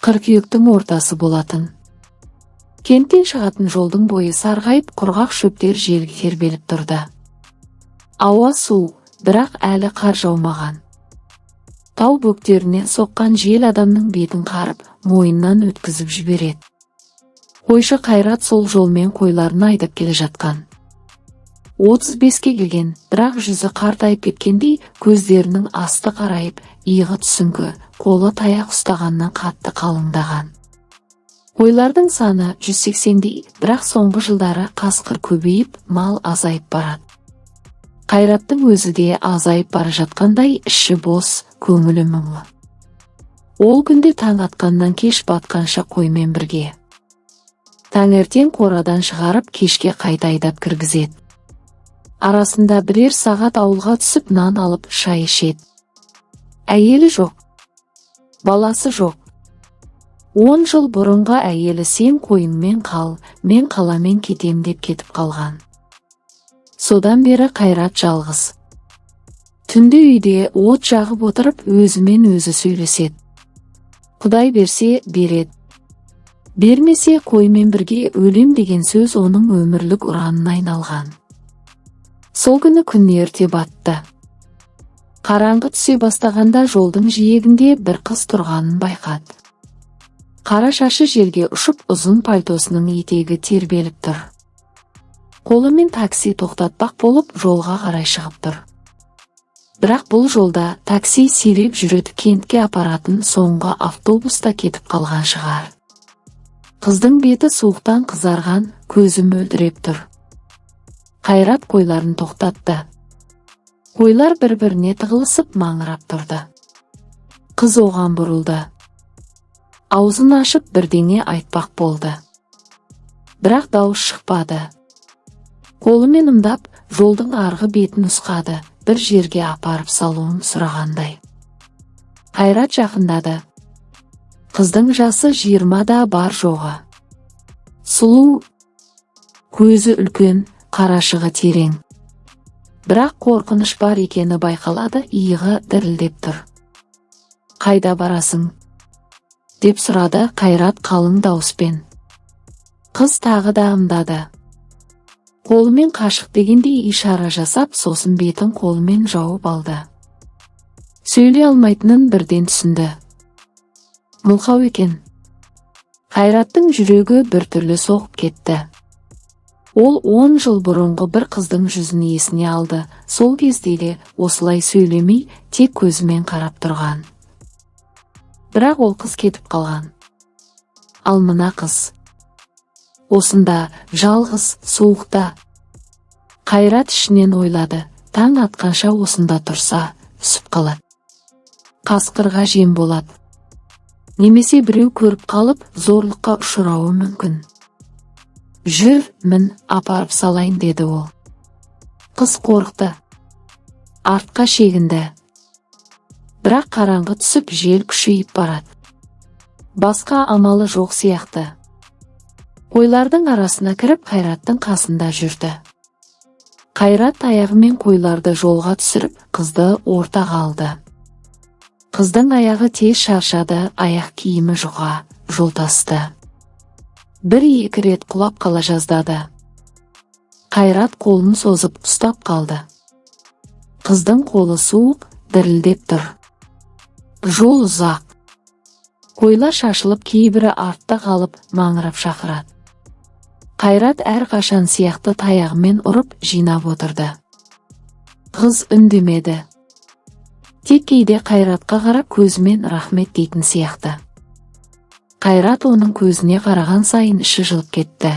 Қыркүйектің ортасы болатын. Кенттен шығатын жолдың бойы сарғайып, құрғақ шөптер желге тербеліп тұрды. Ауа су, бірақ әлі қар жаумаған. Тау бөктерінен соққан жел адамның бетін қарып, мойнынан өткізіп жібереді. Қойшы Қайрат сол жолмен қойларын айдап келе жатқан. 35-ке келген, бірақ жүзі қартайып кеткендей, көздерінің асты қарайып, иығы түсіңкі, қолы таяқ ұстағаннан қатты қалыңдаған. Қойлардың саны 180-дей, бірақ соңғы жылдары қасқыр көбейіп, мал азайып барады. Қайраттың өзі де азайып бара жатқандай, іші бос, көңілі мұңлы. Ол күнде таң атқаннан кеш батқанша қоймен бірге. Таңертең қорадан шығарып, кешке қайта айдап кіргізеді. Арасында бірер сағат ауылға түсіп нан алып шай ішеді. Әйелі жоқ, баласы жоқ. 10 жыл бұрынғы әйелі сен қойыңмен қал, мен қаламен кетем деп кетіп қалған. Содан бері Қайрат жалғыз. Түнде үйде от жағып отырып өзімен өзі сөйлеседі. Құдай берсе береді. Бермесе қоймен бірге өлем деген сөз оның өмірлік ұранына айналған. Сол күні күн ерте батты. Қараңғы түсе бастағанда жолдың жиегінде бір қыз тұрғанын байқады. Қара шашы желге ұшып, ұзын пальтосының етегі тербеліп тұр. Қолымен такси тоқтатпақ болып жолға қарай шығып тұр. Бірақ бұл жолда такси сиреп жүреді, кентке апаратын соңғы автобуста кетіп қалған шығар. Қыздың беті суықтан қызарған, көзі мөлдіреп тұр. Қайрат қойларын тоқтатты. Қойлар бір-біріне тығылысып маңырап тұрды. Қыз оған бұрылды. Аузын ашып бірдеңе айтпақ болды. Бірақ дауыс шықпады. Қолымен ымдап, жолдың арғы бетін нұсқады, бір жерге апарып салуын сұрағандай. Қайрат жақындады. Қыздың жасы 20-да бар жоғы. Сұлу, көзі үлкен, қарашығы терең. Бірақ қорқыныш бар екені байқалады, иығы дірілдеп тұр. Қайда барасың? Деп сұрады Қайрат қалың дауыспен. Қыз тағы да ымдады. Қолымен қашық дегендей ишара жасап, сосын бетін қолымен жауып алды. Сөйлей алмайтынын бірден түсінді. Мылқау екен. Қайраттың жүрегі біртүрлі соғып кетті. Ол 10 жыл бұрынғы бір қыздың жүзін есіне алды. Сол кезде де осылай сөйлемей, тек көзімен қарап тұрған. Бірақ ол қыз кетіп қалған. Ал мына қыз осында, жалғыз, суықта. Қайрат ішінен ойлады, таң атқанша осында тұрса, үсіп қалады. Қасқырға жем болады. Немесе біреу көріп қалып, зорлыққа ұшырауы мүмкін. Жүр, мін, апарып салайын, деді ол. Қыз қорықты. Артқа шегінді. Бірақ қараңғы түсіп, жел күшейіп барады. Басқа амалы жоқ сияқты. Қойлардың арасына кіріп, Қайраттың қасында жүрді. Қайрат аяғымен қойларды жолға түсіріп, қызды ортаға алды. Қыздың аяғы тез шаршады, аяқ киімі жұқа, жолтасты. Бір-екі рет құлап қала жаздады. Қайрат қолын созып ұстап қалды. Қыздың қолы суық, дірілдеп тұр. Жол ұзақ. Қойлар шашылып, кейбірі артта қалып, маңырап шақырады. Қайрат әрқашан сияқты таяғымен ұрып жинап отырды. Қыз үндемеді. Тек кейде Қайратқа қарап көзімен рахмет дейтін сияқты. Қайрат оның көзіне қараған сайын іші жылып кетті.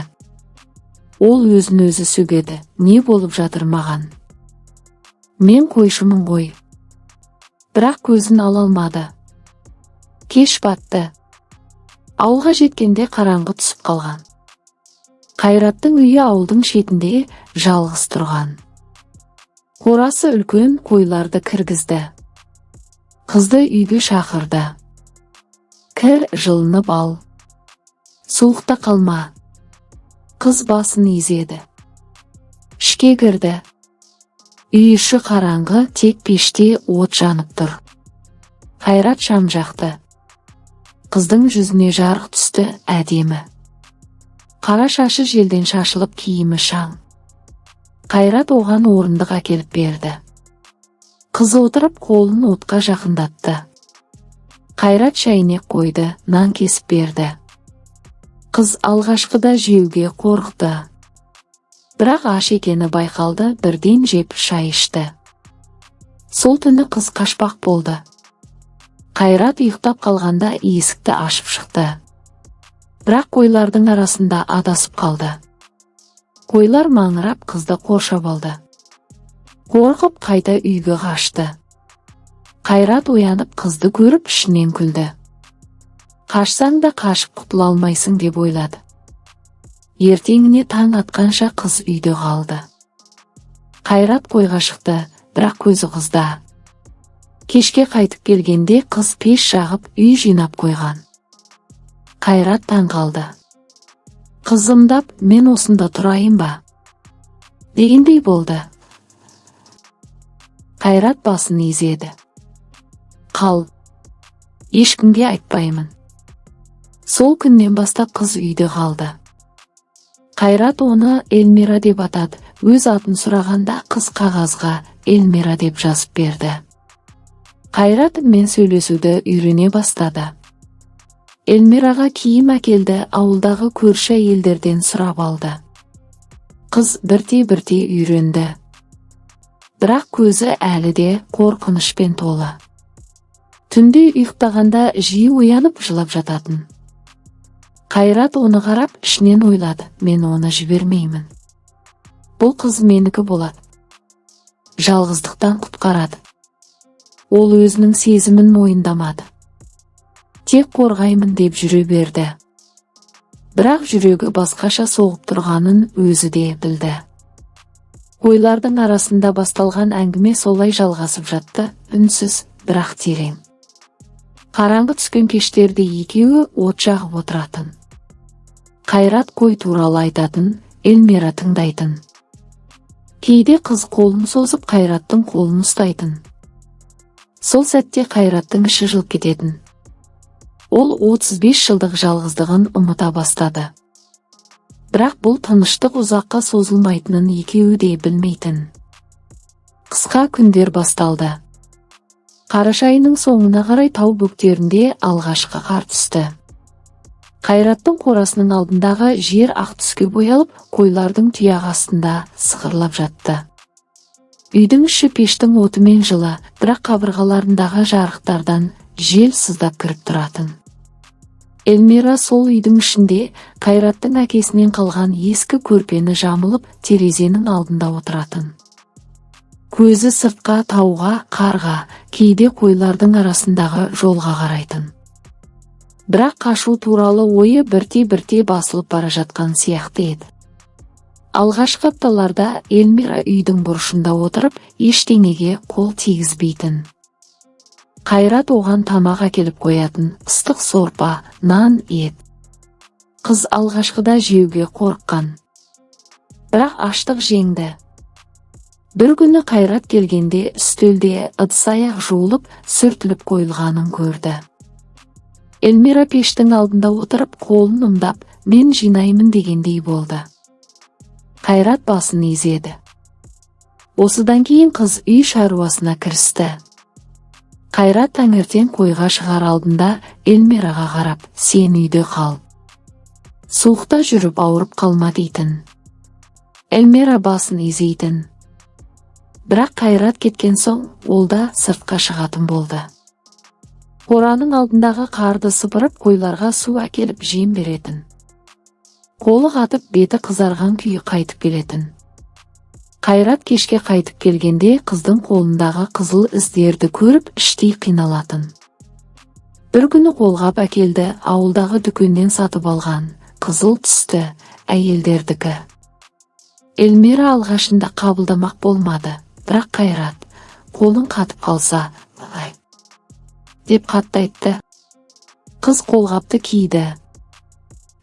Ол өзін өзі сөгеді. Не болып жатыр маған? Мен қойшымын ғой. Бірақ көзін ала алмады. Кеш батты. Ауылға жеткенде қараңғы түсіп қалған. Қайраттың үйі ауылдың шетінде жалғыз тұрған. Қорасы үлкен, қойларды кіргізді. Қызды үйге шақырды. Кір, жылынып ал. Суықта қалма. Қыз басын изеді. Ішке кірді. Үй іші қараңғы, тек пеште от жанып тұр. Қайрат шам жақты. Қыздың жүзіне жарық түсті, әдемі. Қара шашы желден шашылып, киімі шаң. Қайрат оған орындық әкеліп берді. Қыз отырып қолын отқа жақындатты. Қайрат шәйнек қойды, нан кесіп берді. Қыз алғашқыда жеуге қорықты. Бірақ аш екені байқалды, бірден жеп шай ішті. Сол түні қыз қашпақ болды. Қайрат ұйықтап қалғанда есікті ашып шықты. Бірақ қойлардың арасында адасып қалды. Қойлар маңырап қызды қоршап алды. Қорқып қайта үйге қашты. Қайрат оянып қызды көріп ішінен күлді. Қашсаң да қашып құтыла алмайсың деп ойлады. Ертеңіне таң атқанша қыз үйде қалды. Қайрат қойға шықты, бірақ көзі қызда. Кешке қайтып келгенде қыз пеш жағып үй жинап қойған. Қайрат таң қалды. Қызымдап, мен осында тұрайын ба? Дегендей болды. Қайрат басын изеді. Қал. Ешкімге айтпаймын. Сол күннен бастап қыз үйде қалды. Қайрат оны Эльмира деп атады. Өз атын сұрағанда қыз қағазға Эльмира деп жазып берді. Қайрат мен сөйлесуді үйрене бастады. Эльмираға киім әкелді, ауылдағы көрші әйелдерден сұрап алды. Қыз бірте-бірте үйренді. Бірақ көзі әлі де қорқынышпен толы. Түнде ұйықтағанда жиі оянып жылап жататын. Қайрат оны қарап ішінен ойлады, мен оны жібермеймін. Бұл қыз менікі болады. Жалғыздықтан құтқарады. Ол өзінің сезімін мойындамады. Тек қорғаймын деп жүре берді. Бірақ жүрегі басқаша соғып тұрғанын өзі де білді. Қойлардың арасында басталған әңгіме солай жалғасып жатты, үнсіз, бірақ терең. Қараңғы түскен кештерде екеуі от жағып отыратын. Қайрат қой туралы айтатын, Эльмира тыңдайтын. Кейде қыз қолын созып Қайраттың қолын ұстайтын. Сол сәтте Қайраттың іші жылып кететін. Ол 35 жылдық жалғыздығын ұмыта бастады. Бірақ бұл тыныштық ұзаққа созылмайтынын екеуі де білмейтін. Қысқа күндер басталды. Қараша айының соңына қарай тау бөктерінде алғашқы қар түсті. Қайраттың қорасының алдындағы жер ақ түске боялып, қойлардың тұяғы астында сықырлап жатты. Үйдің іші пештің отымен жылы, бірақ қабырғаларындағы жарықтардан жел сыздап кіріп тұратын. Эльмира сол үйдің ішінде Қайраттың әкесінен қалған ескі көрпені жамылып, терезенің алдында отыратын. Көзі сыртқа, тауға, қарға, кейде қойлардың арасындағы жолға қарайтын. Бірақ қашу туралы ойы бірте-бірте басылып бара жатқан сияқты еді. Алғашқы апталарда Эльмира үйдің бұрышында отырып, ештеңеге қол тигізбейтін. Қайрат оған тамақ әкеліп қоятын, ыстық сорпа, нан, ет. Қыз алғашқыда жеуге қорыққан. Бірақ аштық жеңді. Бір күні Қайрат келгенде үстелде ыдыс-аяқ жуылып, сүртіліп қойылғанын көрді. Эльмира пештің алдында отырып, қолын ұмдап, мен жинаймын дегендей болды. Қайрат басын изеді. Осыдан кейін қыз үй шаруасына кірісті. Қайрат таңертең қойға шығар алдында Эльмираға қарап, сен үйде қал. Суықта жүріп ауырып қалма дейтін. Эльмира басын изейтін. Бірақ Қайрат кеткен соң, ол да сыртқа шығатын болды. Қораның алдындағы қарды сыпырып, қойларға су әкеліп жем беретін. Қолы қатып, беті қызарған күйі қайтып келетін. Қайрат кешке қайтып келгенде қыздың қолындағы қызыл іздерді көріп іштей қиналатын. Бір күні қолғап әкелді, ауылдағы дүкеннен сатып алған, қызыл түсті, әйелдердікі. Эльмира алғашында қабылдамақ болмады, бірақ Қайрат, қолың қатып қалса, деп қатты айтты. Қыз қолғапты киді.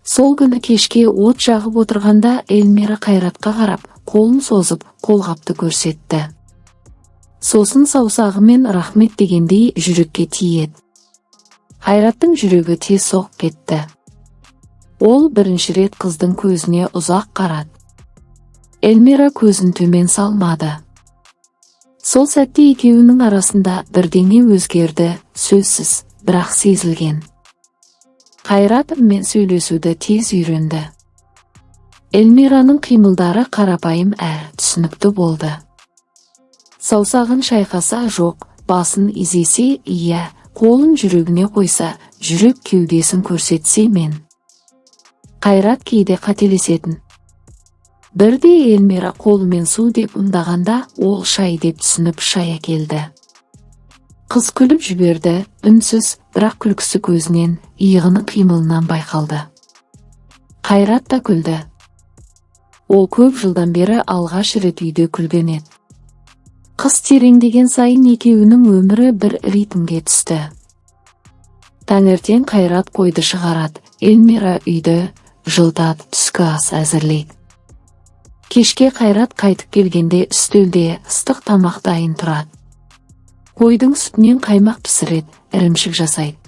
Сол күні кешке от жағып отырғанда Эльмира Қайратқа қарап, қолын созып, қолғапты көрсетті. Сосын саусағымен рахмет дегендей жүрекке тиеді. Қайраттың жүрегі тез соғып кетті. Ол бірінші рет қыздың көзіне ұзақ қарады. Эльмира көзін төмен салмады. Сол сәтте екеуінің арасында бірдеңе өзгерді, сөзсіз, бірақ сезілген. Қайрат мен сөйлесуді тез үйренді. Эльмираның қимылдары қарапайым әрі түсінікті болды. Саусағын шайқаса жоқ, басын изесе иә, қолын жүрегіне қойса, жүрек кеудесін көрсетсе мен. Қайрат кейде қателесетін. Бірде Эльмира қолымен су деп ымдағанда, ол шай деп түсініп шай әкелді. Қыз күліп жіберді, үнсіз, бірақ күлкісі көзінен, иығының қимылынан байқалды. Қайрат та күлді. Ол көп жылдан бері алғаш рет үйде күлген еді. Қыз тереңдеген сайын екеуінің өмірі бір ритмге түсті. Таңертең Қайрат қойды шығарады, Эльмира үйді жылдады, түскі ас әзірлейді. Кешке Қайрат қайтып келгенде үстелде ыстық тамақ дайын тұрады. Қойдың сүтінен қаймақ пісіреді, ірімшік жасайды.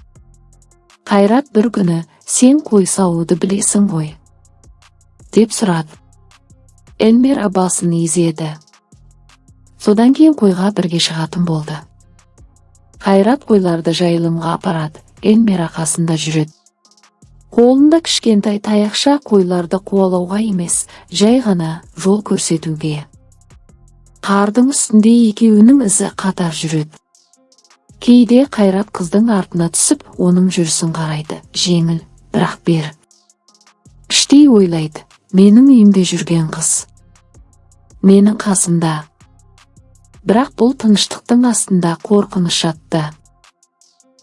Қайрат бір күні, сен қой саууды білесің ғой, деп сұрады. Эльмира басын изеді. Содан кейін қойға бірге шығатын болды. Қайрат қойларды жайылымға апарады, Эльмира қасында жүреді. Қолында кішкентай таяқша, қойларды қуалауға емес, жай ғана жол көрсетуге. Қардың үстінде екеуінің ізі қатар жүреді. Кейде Қайрат қыздың артына түсіп, оның жүрісін қарайды, жеңіл, бірақ бер. Іштей ойлайды, менің үйімде жүрген қыз. Менің қасымда. Бірақ бұл тыныштықтың астында қорқыныш жатты.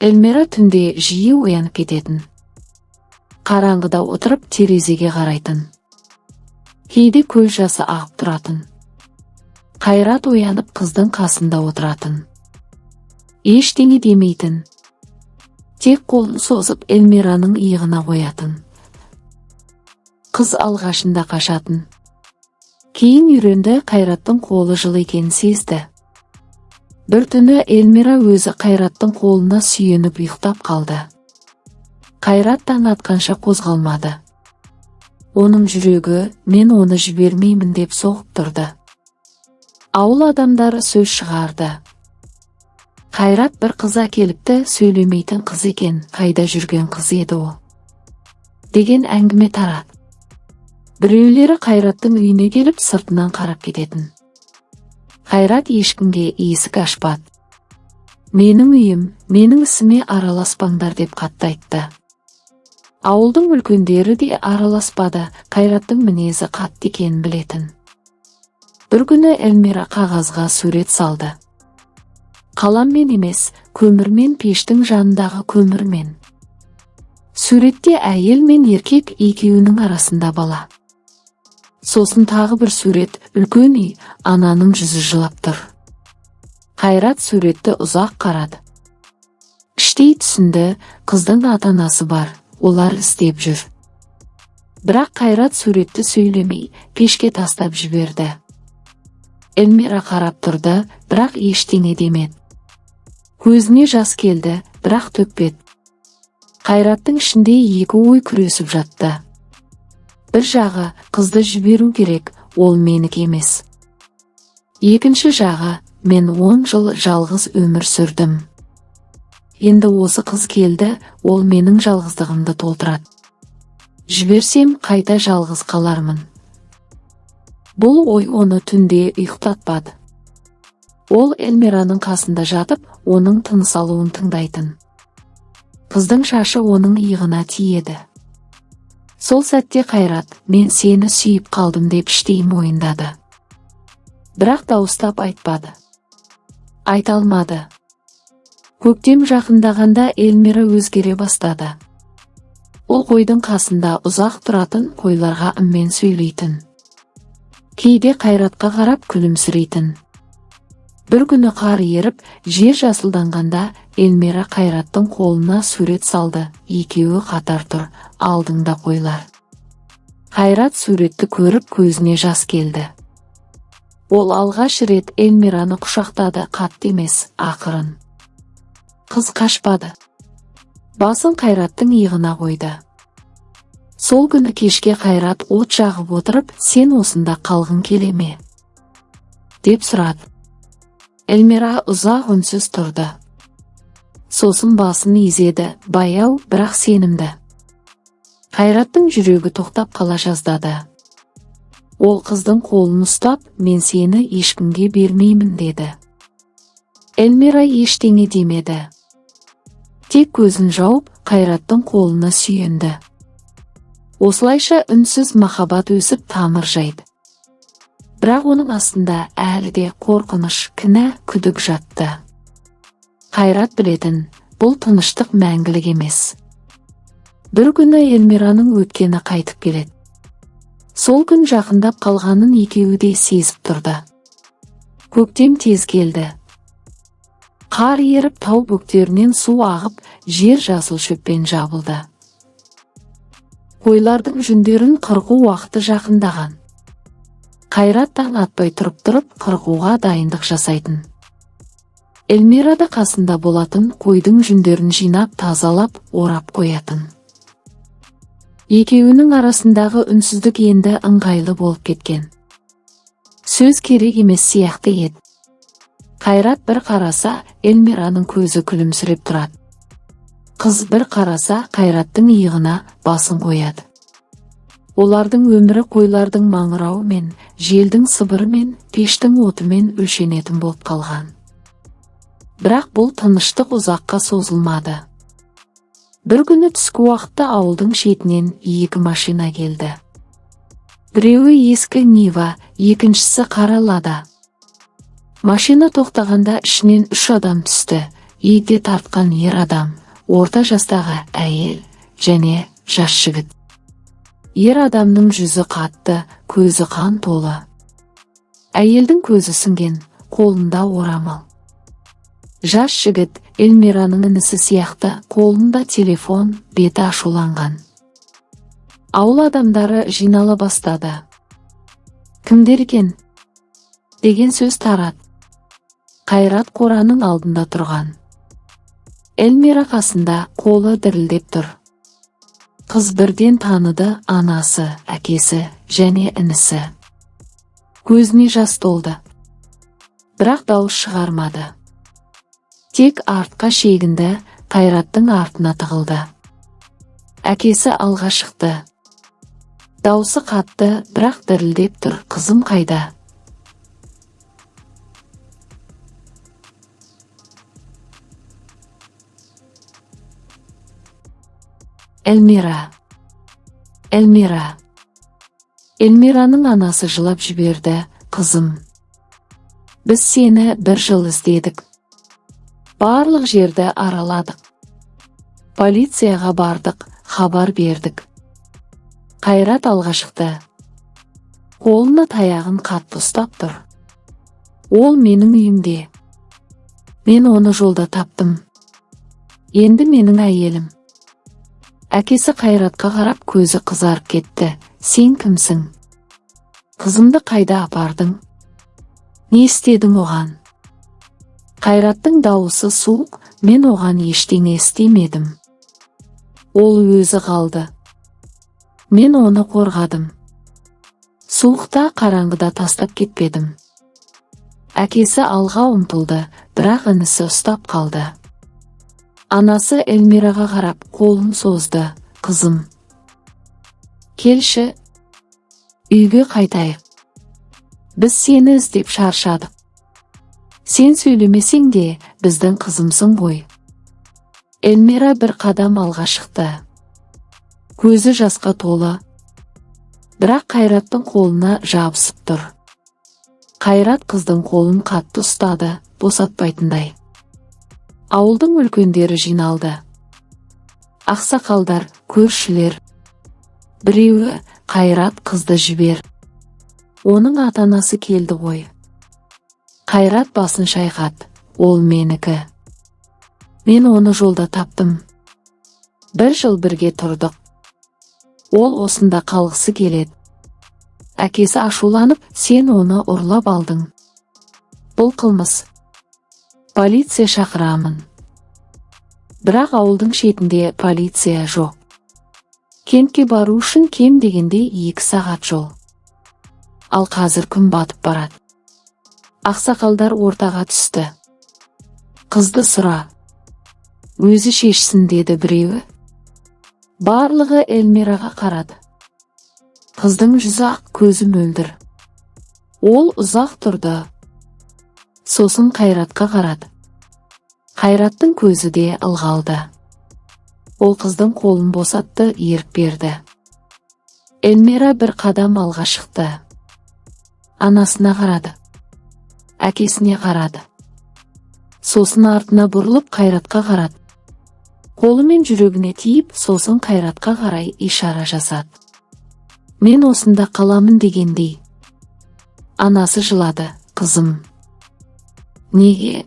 Эльмира түнде жиі оянып кететін. Қараңғыда отырып терезеге қарайтын. Кейде көз жасы ағып тұратын. Қайрат оянып қыздың қасында отыратын. Ештеңе демейтін. Тек қолын созып Эльмираның иығына қоятын. Қыз алғашында қашатын. Кейін үйренді, Қайраттың қолы жылы екенін сезді. Бір түні Эльмира өзі Қайраттың қолына сүйеніп ұйықтап қалды. Қайрат таң атқанша қозғалмады. Оның жүрегі, мен оны жібермеймін деп соғып тұрды. Ауыл адамдары сөз шығарды. Қайрат бір қыз әкеліпті, сөйлемейтін қыз екен, қайда жүрген қыз еді ол, деген әңгіме тарады. Біреулері Қайраттың үйіне келіп сыртынан қарап кететін. Қайрат ешкімге есік ашпады. Менің үйім, менің ісіме араласпаңдар деп қатты айтты. Ауылдың үлкендері де араласпады, Қайраттың мінезі қатты екенін білетін. Бір күні Эльмира қағазға сурет салды. Қаламмен емес, көмірмен, пештің жанындағы көмірмен. Суретте әйел мен еркек екеуінің арасында бала. Сосын тағы бір сурет, үлкен үй, ананың жүзі жылап тұр. Қайрат суретті ұзақ қарады. Іштей түсінді, қыздың ата-анасы бар, олар істеп жүр. Бірақ Қайрат суретті сөйлемей, пешке тастап жіберді. Эльмира қарап тұрды, бірақ ештеңе демеді. Көзіне жас келді, бірақ төкпеді. Қайраттың ішінде екі ой күресіп жатты. Бір жағы, қызды жіберу керек, ол менікі емес. Екінші жағы, мен 10 жыл жалғыз өмір сүрдім. Енді осы қыз келді, ол менің жалғыздығымды толтырады. Жіберсем қайта жалғыз қалармын. Бұл ой оны түнде ұйықтатпады. Ол Эльмираның қасында жатып, оның тыныс алуын тыңдайтын. Қыздың шашы оның иығына тиеді. Сол сәтте Қайрат, мен сені сүйіп қалдым деп іштей мойындады. Бірақ дауыстап айтпады. Айта алмады. Көктем жақындағанда Эльмира өзгере бастады. Ол қойдың қасында ұзақ тұратын, қойларға үнмен сөйлейтін. Кейде Қайратқа қарап күлімсірейтін. Бір күні қар еріп, жер жасылданғанда Эльмира Қайраттың қолына сурет салды, екеуі қатар тұр, алдыңда қойлар. Қайрат суретті көріп көзіне жас келді. Ол алғаш рет Эльмираны құшақтады, қатты емес, ақырын. Қыз қашпады. Басын Қайраттың иығына қойды. Сол күні кешке Қайрат от жағып отырып, сен осында қалғың келе ме? Деп сұрады. Эльмира ұзақ үнсіз тұрды. Сосын басын изеді, баяу, бірақ сенімді. Қайраттың жүрегі тоқтап қала жаздады. Ол қыздың қолын ұстап, мен сені ешкімге бермеймін деді. Эльмира ештеңе демеді. Тек көзін жауып, Қайраттың қолына сүйенді. Осылайша үнсіз махаббат өсіп тамыр жайды. Бірақ оның астында әлі де қорқыныш, кінә, күдік жатты. Қайрат білетін, бұл тыныштық мәңгілік емес. Бір күні Эльмираның өткені қайтып келеді. Сол күн жақындап қалғанын екеуі де сезіп тұрды. Көктем тез келді. Қар еріп, тау бөктерінен су ағып, жер жасыл шөппен жабылды. Қойлардың жүндерін қырқу уақыты жақындаған. Қайрат таң атпай тұрып қырқуға дайындық жасайтын. Эльмира да қасында болатын, қойдың жүндерін жинап, тазалап, орап қоятын. Екеуінің арасындағы үнсіздік енді ыңғайлы болып кеткен. Сөз керек емес сияқты еді. Қайрат бір қараса, Эльмираның көзі күлімсіреп тұрады. Қыз бір қараса, Қайраттың иығына басын қояды. Олардың өмірі қойлардың маңырауы мен, желдің сыбыры мен, пештің отымен өлшенетін болып қалған. Бірақ бұл тыныштық ұзаққа созылмады. Бір күні түскі уақытта ауылдың шетінен екі машина келді. Біреуі ескі Нива, екіншісі қара Лада. Машина тоқтағанда ішінен 3 адам түсті. Егде тартқан ер адам, орта жастағы әйел және жас жігіт. Ер адамның жүзі қатты, көзі қан толы. Әйелдің көзі сіңген, қолында орамал. Жас жігіт Эльмираның інісі сияқты, қолында телефон, беті ашуланған. Ауыл адамдары жинала бастады. Кімдер екен? Деген сөз тарады. Қайрат қораның алдында тұрған. Эльмира қасында, қолы дірілдеп тұр. Қыз бірден таныды, анасы, әкесі және інісі. Көзіне жас толды. Бірақ дауыс шығармады. Тек артқа шегінді, Қайраттың артына тығылды. Әкесі алға шықты. Дауысы қатты, бірақ дірілдеп тұр. Қызым қайда? Эльмира. Эльмира. Эльмираның анасы жылап жіберді. Қызым, біз сені 1 жыл іздедік. Барлық жерді араладық. Полицияға бардық, хабар бердік. Қайрат алға шықты. Қолына таяғын қатты ұстап тұр. Ол менің үйімде. Мен оны жолда таптым. Енді менің әйелім. Әкесі Қайратқа қарап көзі қызарып кетті. Сен кімсің? Қызымды қайда апардың? Не істедің оған? Қайраттың дауысы суық, мен оған ештеңе істемедім. Ол өзі қалды. Мен оны қорғадым. Суықта, қараңғыда тастап кетпедім. Әкесі алға ұмтылды, бірақ інісі ұстап қалды. Анасы Эльмираға қарап қолын созды. Қызым, келші, үйге қайтайық. Біз сені іздеп шаршадық. Сен сөйлемесең де, біздің қызымсың ғой. Эльмира бір қадам алға шықты. Көзі жасқа толы. Бірақ Қайраттың қолына жабысып тұр. Қайрат қыздың қолын қатты ұстады, босатпайтындай. Ауылдың үлкендері жиналды. Ақсақалдар, көршілер. Біреуі, Қайрат қызды жібер. Оның ата-анасы келді ғой. Қайрат басын шайқады. Ол менікі. Мен оны жолда таптым. 1 жыл бірге тұрдық. Ол осында қалғысы келеді. Әкесі ашуланып, сен оны ұрлап алдың. Бұл қылмыс. Полиция шақырамын. Бірақ ауылдың шетінде полиция жоқ. Кентке бару үшін кем дегенде 2 сағат жол. Ал қазір күн батып барады. Ақсақалдар ортаға түсті. Қызды сұра. Өзі шешсін деді біреуі. Барлығы Эльмираға қарады. Қыздың жүзі ақ, көзі мөлдір. Ол ұзақ тұрды. Сосын Қайратқа қарады. Қайраттың көзі де ылғалды. Ол қыздың қолын босатты, ерік берді. Эльмира бір қадам алға шықты. Анасына қарады. Әкесіне қарады. Сосын артына бұрылып Қайратқа қарады. Қолымен жүрегіне тиіп, сосын Қайратқа қарай ишара жасады. Мен осында қаламын дегендей. Анасы жылады. Қызым. Неге?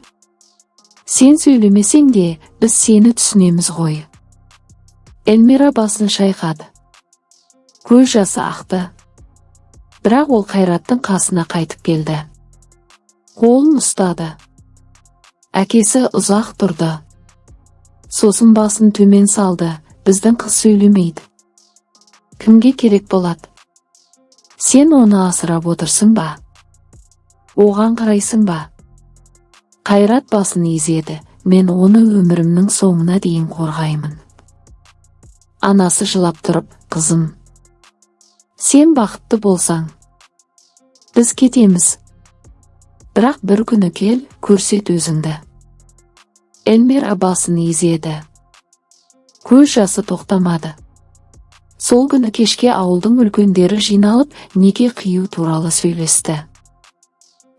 Сен сөйлемесең де, біз сені түсінеміз ғой. Эльмира басын шайқады. Көз жасы ақты. Бірақ ол Қайраттың қасына қайтып келді. Қолын ұстады. Әкесі ұзақ тұрды. Сосын басын төмен салды. Біздің қыз сөйлемейді. Кімге керек болады? Сен оны асырап отырсың ба? Оған қарайсың ба? Қайрат басын изеді. Мен оны өмірімнің соңына дейін қорғаймын. Анасы жылап тұрып, қызым. Сен бақытты болсаң, біз кетеміз. Бірақ бір күні кел, көрсет өзіңді. Эльмира басын изеді. Көз жасы тоқтамады. Сол күні кешке ауылдың үлкендері жиналып, неке қию туралы сөйлесті.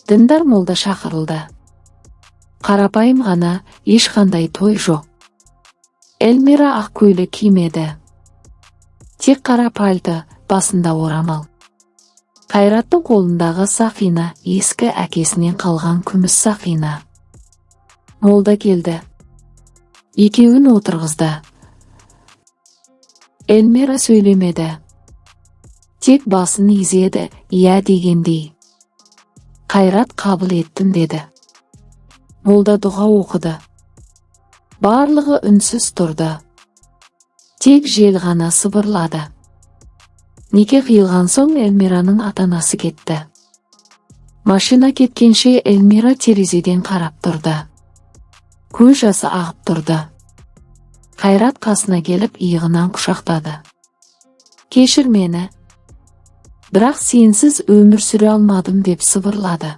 Діндар молда шақырылды. Қарапайым ғана, ешқандай той жоқ. Эльмира ақ көйлек кимеді. Тек қара пальто, басында орамал. Қайраттың қолындағы сақина, ескі әкесінен қалған күміс сақина. Молда келді. Екеуін отырғызды. Эльмира сөйлемеді. Тек басын изеді, иә дегендей. Қайрат қабыл еттім деді. Молда дұға оқыды. Барлығы үнсіз тұрды. Тек жел ғана сыбырлады. Неке қиылған соң Эльмираның ата-анасы кетті. Машина кеткенше Эльмира терезеден қарап тұрды. Көз жасы ағып тұрды. Қайрат қасына келіп иығынан құшақтады. Кешір мені. Бірақ сенсіз өмір сүре алмадым деп сыбырлады.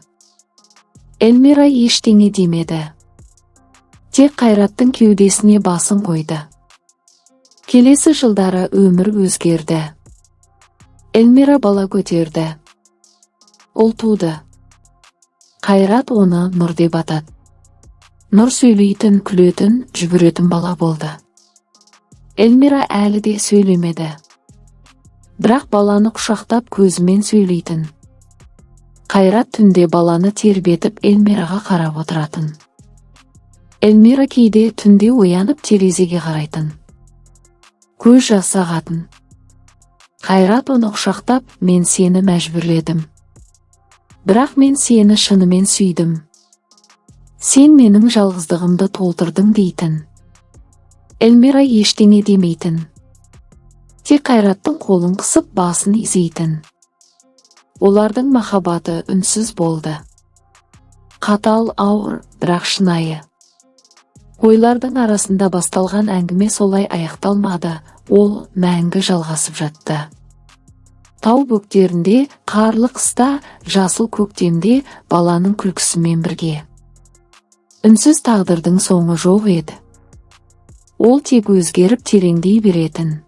Эльмира ештеңе демеді. Тек Қайраттың кеудесіне басын қойды. Келесі жылдары өмір өзгерді. Эльмира бала көтерді. Ұл туды. Қайрат оны Нұр деп атады. Нұр сөйлейтін, күлетін, жүгіретін бала болды. Эльмира әлі де сөйлемеді. Бірақ баланы құшақтап көзімен сөйлейтін. Қайрат түнде баланы тербетіп Эльмираға қарап отыратын. Эльмира кейде түнде оянып терезеге қарайтын. Көз жасы ағатын. Қайрат оны құшақтап, мен сені мәжбүрледім. Бірақ мен сені шынымен сүйдім. Сен менің жалғыздығымды толтырдың дейтін. Эльмира ештеңе демейтін. Тек Қайраттың қолын қысып басын изейтін. Олардың махаббаты үнсіз болды. Қатал, ауыр, бірақ шынайы. Ойлардың арасында басталған әңгіме солай аяқталмады, ол мәңгі жалғасып жатты. Тау бөктерінде, қарлы қыста, жасыл көктемде баланың күлкісімен бірге. Үнсіз тағдырдың соңы жоқ еді. Ол тек өзгеріп тереңдей беретін.